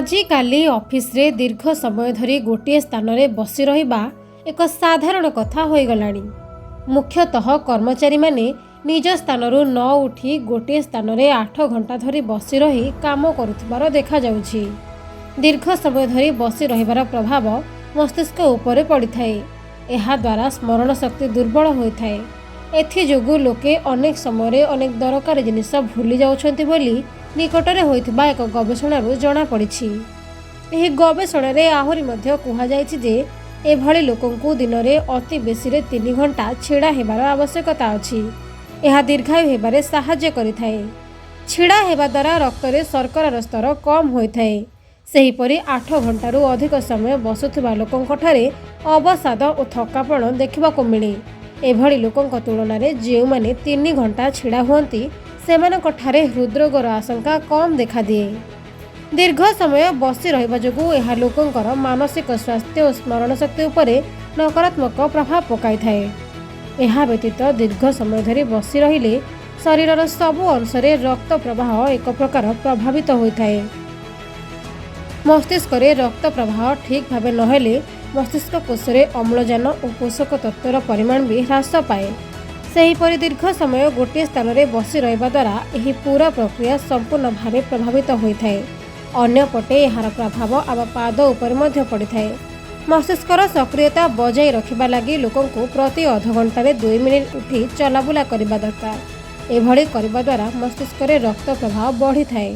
आजिकाली office रे दीर्घ समय धरी गोटे स्थान में बसी रहिबा एक साधारण कथा हो गलानी। मुख्यतः कर्मचारी माने निज स्थान न उठी गोटे स्थान में 8 घंटा धरी बसी रही काम करुथिबार देखा जाउछि। दीर्घ समय धरी बसी रहिबार प्रभाव मस्तिष्क उपरे पड़िथाए। एहा द्वारा स्मरण शक्ति दुर्बल होइथाए। एथि जोगु लोके अनेक समय अनेक दरकार जिनिस भूली जाउछन्ति बोली निकटरे होइथिबा एक गवेषणारू जणा पड़िछि। एही गवेषणारे आहुरी मध्य कुहा जायछि जे एभଳି लोकंकु दिनरे अति बेसी रे 3 घंटा छिड़ा हेबार आवश्यकता अछि। एहा दीर्घायु हेबारे सहाय्य करिथाए। छिड़ा हेबा द्वारा रक्तरे शर्करार स्तर कम होइथाए। सेहीपरि 8 घंटारू अधिक समय बसुथिबा लोकंकठारे अवसाद और थकापण देखिबाकु मिले। एभଳି लोकंक तुलनारे जेउ माने 3 घंटा छिड़ा हुअंती सेमानकठारे हृदरोगर आशंका कम देखा दिए। दीर्घ समय बसी रहिबा जोगु एहा लोकंकर मानसिक स्वास्थ्य और स्मरण शक्ति उपरे नकारात्मक प्रभाव पकाई थाए। एहा व्यतीत दीर्घ समय धरी बसी रहिले शरीरर सबु अंशरे रक्त प्रवाह एक प्रकार प्रभावित होइथाए। मस्तिष्क रे रक्त प्रवाह ठीक भावे नहेले मस्तिष्क कोशरे अम्लजान और पोषक तत्वर परिमाण भी ह्रास पाए। सेहीपरि दीर्घ समय गोटे स्थान में बसी रहिबा द्वारा एही पूरा प्रक्रिया संपूर्ण भावे प्रभावित होइथाए। अन्य पटे एहार प्रभाव आम पाद उपर मध्य पड़िथाए। मस्तिष्कर सक्रियता बजाय रखिबा लागि लोकंकु प्रति अध घंटारे 2 मिनिट उठी चलाबुला करिबा दरकार। एभଳି करिबा द्वारा मस्तिष्क रे रक्त प्रवाह बढ़ी थाए।